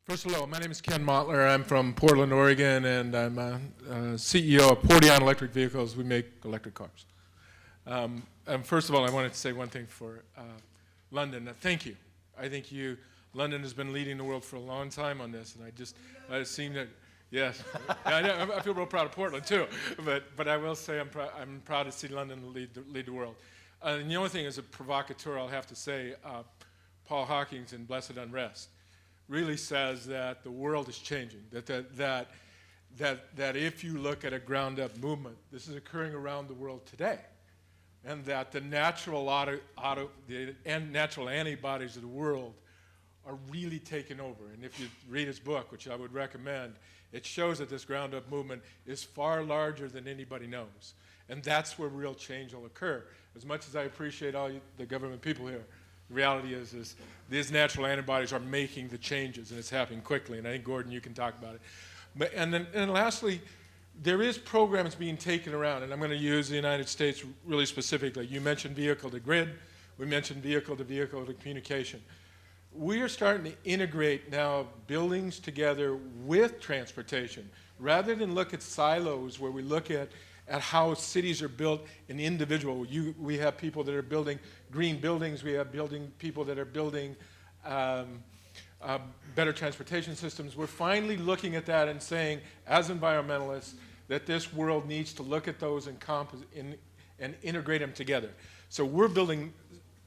First of all, my name is Ken Mottler. I'm from Portland, Oregon, and I'm CEO of Portion Electric Vehicles. We make electric cars. And first of all, I wanted to say one thing for London. Thank you. I think London has been leading the world for a long time on this, and I seem that, yes. Yeah, I feel real proud of Portland too. But I will say I'm proud to see London lead the world. And the only thing as a provocateur, I'll have to say, Paul Hawkins in Blessed Unrest really says that the world is changing, that if you look at a ground-up movement, this is occurring around the world today, and that the natural natural antibodies of the world are really taking over. And if you read his book, which I would recommend, it shows that this ground-up movement is far larger than anybody knows. And that's where real change will occur. As much as I appreciate all the government people here, the reality is these natural antibodies are making the changes, and it's happening quickly. And I think, Gordon, you can talk about it. And lastly, there is programs being taken around, and I'm going to use the United States really specifically. You mentioned vehicle-to-grid. We mentioned vehicle-to-vehicle communication. We are starting to integrate now buildings together with transportation, rather than look at silos where we look at how cities are built in individual. We have people that are building green buildings. We have people that are building better transportation systems. We're finally looking at that and saying, as environmentalists, that this world needs to look at those and integrate them together. So we're building,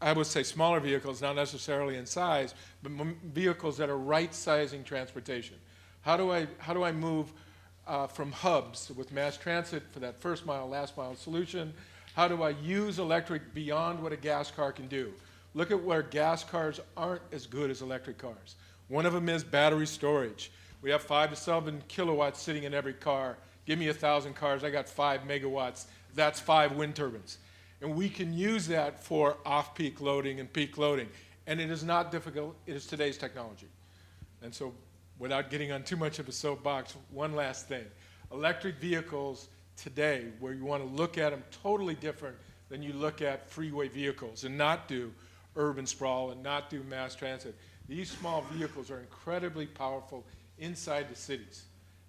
I would say, smaller vehicles, not necessarily in size, but vehicles that are right-sizing transportation. How do I move from hubs with mass transit for that first mile, last mile solution? How do I use electric beyond what a gas car can do? Look at where gas cars aren't as good as electric cars. One of them is battery storage. We have 5 to 7 kilowatts sitting in every car. Give me 1,000 cars, I got 5 megawatts. That's 5 wind turbines. And we can use that for off-peak loading and peak loading. And it is not difficult, it is today's technology. And so, without getting on too much of a soapbox, one last thing. Electric vehicles today, where you want to look at them totally different than you look at freeway vehicles and not do urban sprawl and not do mass transit. These small vehicles are incredibly powerful inside the cities.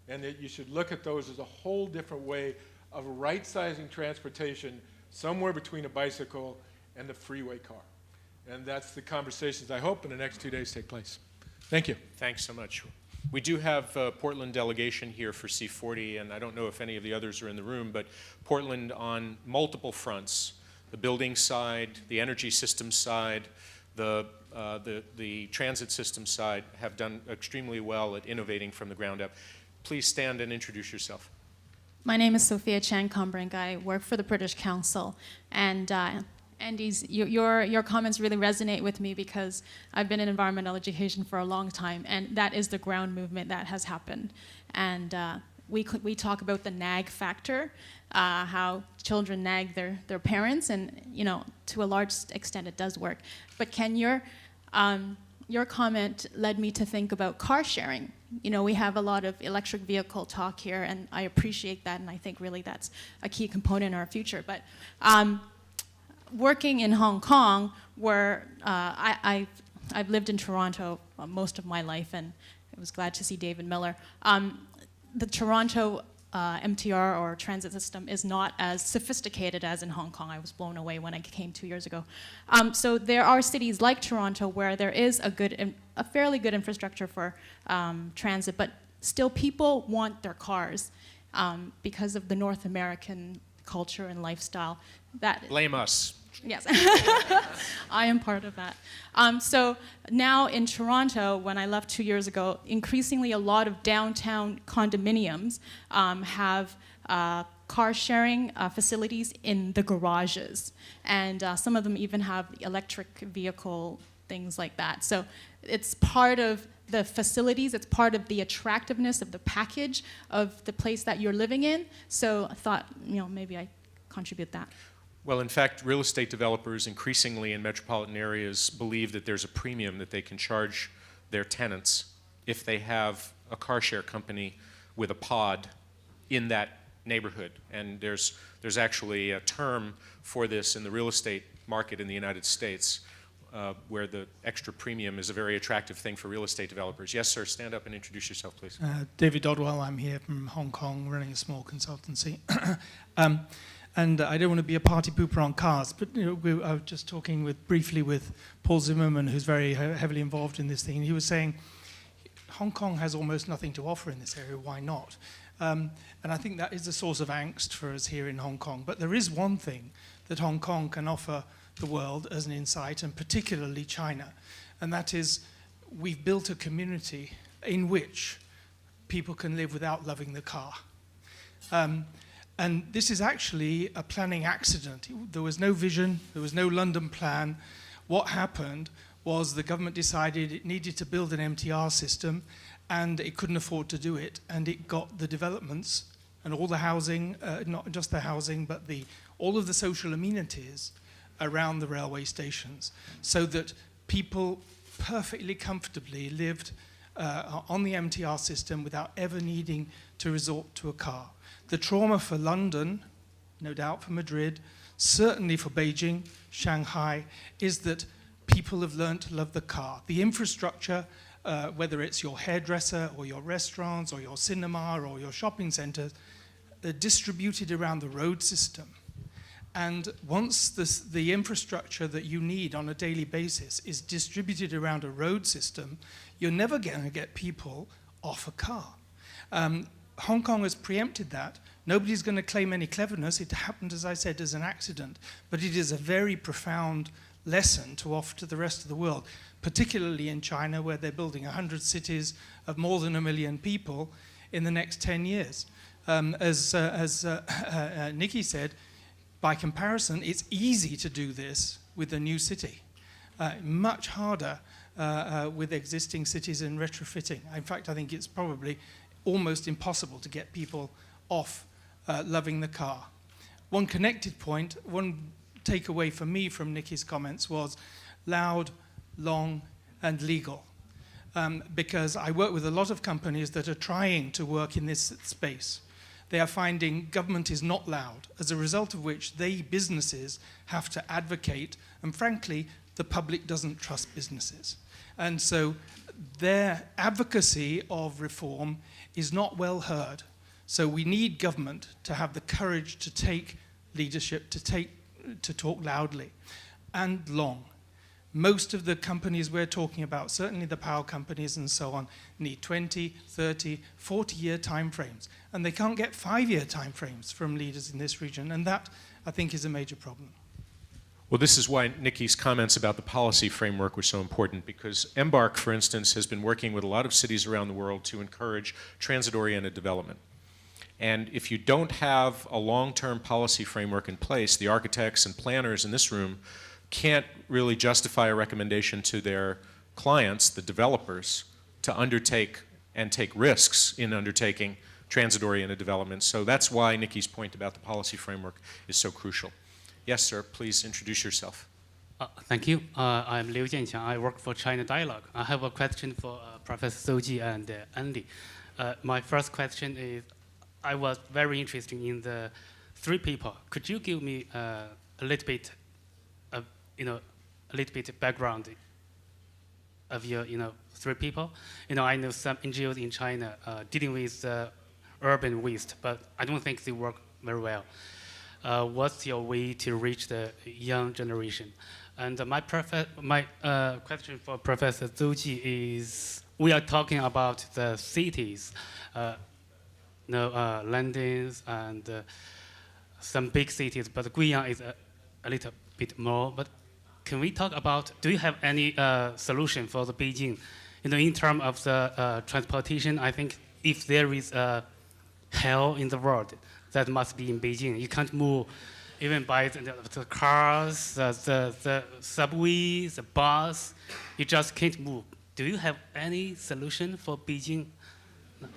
And that you should look at those as a whole different way of right-sizing transportation somewhere between a bicycle and the freeway car. And that's the conversations I hope in the next 2 days take place. Thank you. Thanks so much. We do have a Portland delegation here for C40, and I don't know if any of the others are in the room, but Portland on multiple fronts, the building side, the energy system side, the transit system side, have done extremely well at innovating from the ground up. Please stand and introduce yourself. My name is Sophia Chan-Combrink. I work for the British Council, and Andy's, your comments really resonate with me because I've been in environmental education for a long time, and that is the ground movement that has happened. And we talk about the nag factor, how children nag their parents, and to a large extent it does work. But Ken, your comment led me to think about car sharing. We have a lot of electric vehicle talk here, and I appreciate that, and I think really that's a key component in our future. But working in Hong Kong, where I've lived in Toronto most of my life, and I was glad to see David Miller. The Toronto MTR or transit system is not as sophisticated as in Hong Kong. I was blown away when I came 2 years ago. So there are cities like Toronto where there is a fairly good infrastructure for transit, but still people want their cars because of the North American culture and lifestyle. Blame us. Yes, I am part of that. So now in Toronto, when I left 2 years ago, increasingly a lot of downtown condominiums have car sharing facilities in the garages. And some of them even have electric vehicle things like that. So it's part of the facilities, it's part of the attractiveness of the package of the place that you're living in. So I thought, maybe I contribute that. Well, in fact, real estate developers increasingly in metropolitan areas believe that there's a premium that they can charge their tenants if they have a car share company with a pod in that neighborhood. And there's actually a term for this in the real estate market in the United States. where the extra premium is a very attractive thing for real estate developers. Yes, sir, stand up and introduce yourself, please. David Dodwell, I'm here from Hong Kong, running a small consultancy. And I don't want to be a party pooper on cars, but I was just talking briefly with Paul Zimmerman, who's very heavily involved in this thing. And he was saying, Hong Kong has almost nothing to offer in this area, why not? And I think that is a source of angst for us here in Hong Kong. But there is one thing that Hong Kong can offer the world as an insight, and particularly China. And that is, we've built a community in which people can live without loving the car. And this is actually a planning accident. There was no vision, there was no London plan. What happened was the government decided it needed to build an MTR system, and it couldn't afford to do it, and it got the developments and all the housing, not just the housing, but all of the social amenities around the railway stations, so that people perfectly comfortably lived on the MTR system without ever needing to resort to a car. The trauma for London, no doubt for Madrid, certainly for Beijing, Shanghai, is that people have learned to love the car. The infrastructure, whether it's your hairdresser or your restaurants or your cinema or your shopping centers, they're distributed around the road system. And once the infrastructure that you need on a daily basis is distributed around a road system, you're never going to get people off a car. Hong Kong has preempted that. Nobody's going to claim any cleverness. It happened, as I said, as an accident. But it is a very profound lesson to offer to the rest of the world, particularly in China, where they're building 100 cities of more than 1 million people in the next 10 years. As Nicky said, by comparison, it's easy to do this with a new city. Much harder with existing cities and retrofitting. In fact, I think it's probably almost impossible to get people off loving the car. One connected point, one takeaway for me from Nicky's comments was loud, long, and legal. Because I work with a lot of companies that are trying to work in this space. They are finding government is not loud, as a result of which businesses have to advocate, and frankly, the public doesn't trust businesses. And so their advocacy of reform is not well heard. So we need government to have the courage to take leadership, to talk loudly and long. Most of the companies we're talking about, certainly the power companies and so on, need 20, 30, 40-year timeframes. And they can't get 5-year timeframes from leaders in this region. And that, I think, is a major problem. Well, this is why Nicky's comments about the policy framework were so important, because Embark, for instance, has been working with a lot of cities around the world to encourage transit-oriented development. And if you don't have a long-term policy framework in place, the architects and planners in this room can't really justify a recommendation to their clients, the developers, to undertake and take risks in undertaking transit-oriented development. So that's why Nicky's point about the policy framework is so crucial. Yes, sir, please introduce yourself. Thank you. I'm Liu Jianqiang. I work for China Dialogue. I have a question for Professor Zou Ji and Andy. My first question is, I was very interested in the 3 people. Could you give me a little bit background of your, 3 people? I know some NGOs in China dealing with urban waste, but I don't think they work very well. What's your way to reach the young generation? And my question for Professor Zou Ji is, we are talking about the cities, London and some big cities, but Guiyang is a little bit more. But can we talk about, do you have any solution for the Beijing? In terms of the transportation, I think if there is a hell in the world, that must be in Beijing. You can't move even by the cars, the subway, the bus. You just can't move. Do you have any solution for Beijing? No.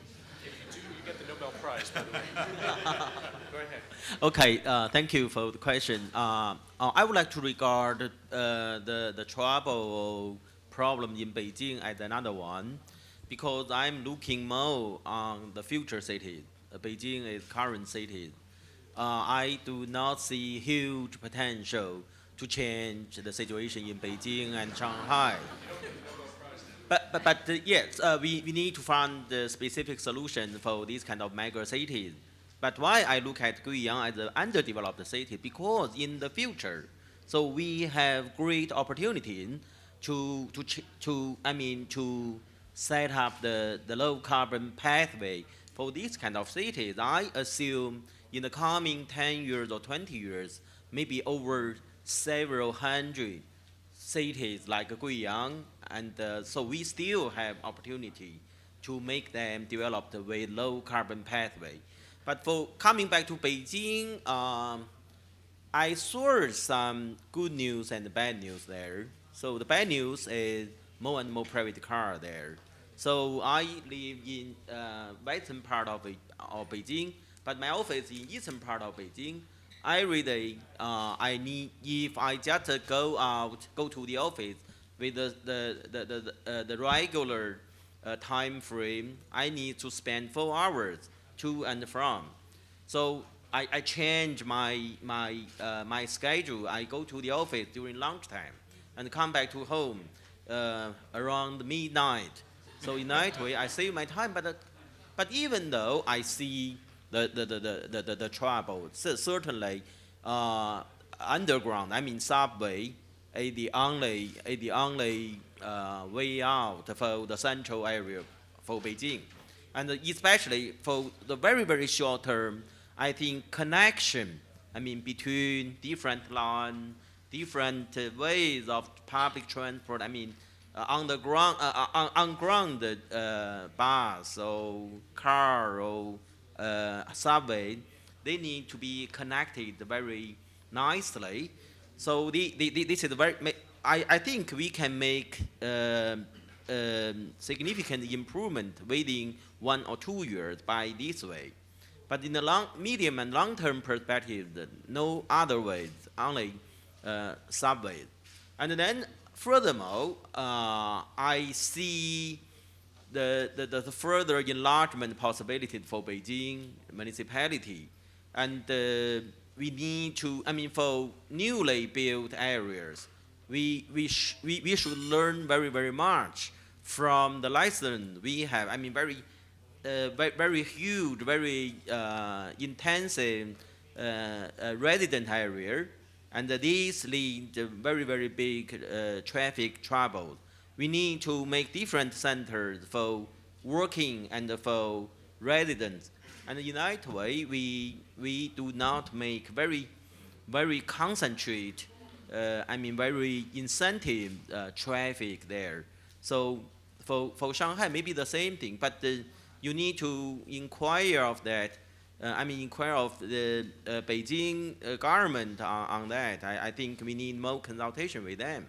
If you do, you get the Nobel Prize, by the way. Go ahead. Okay, thank you for the question. I would like to regard the travel problem in Beijing as another one, because I'm looking more on the future city. Beijing is current city. I do not see huge potential to change the situation in Beijing and Shanghai. But yes, we need to find the specific solution for these kind of mega cities. But why I look at Guiyang as an underdeveloped city? Because in the future, so we have great opportunity to set up the low carbon pathway for these kind of cities. I assume in the coming 10 years or 20 years, maybe over several hundred cities like Guiyang, and so we still have opportunity to make them developed with low carbon pathway. But for coming back to Beijing, I saw some good news and bad news there. So the bad news is more and more private car there. So I live in western part of Beijing, but my office in eastern part of Beijing. I really, I need, if I just go to the office with the regular time frame, I need to spend 4 hours to and from. So I change my schedule. I go to the office during lunchtime and come back to home around midnight. So in that way, I save my time. But even though I see the trouble, certainly underground, I mean subway, is the only way out for the central area for Beijing. And especially for the very, very short term, I think connection, between different lines, different ways of public transport, underground, ungrounded bus or car or subway, they need to be connected very nicely. So this is very, I think we can make significant improvement within 1 or 2 years by this way. But in the medium and long-term perspective, no other ways, only subways. And then furthermore, I see the further enlargement possibilities for Beijing municipality. And we need to, for newly built areas, we should learn very, very much from the lesson we have. Very huge, very intensive resident area, and these lead to very, very big traffic trouble. We need to make different centers for working and for residents. And in that way, we do not make very, very concentrate, very incentive traffic there. So for Shanghai, maybe the same thing, but you need to inquire of that. Inquire of the Beijing government on that. I think we need more consultation with them.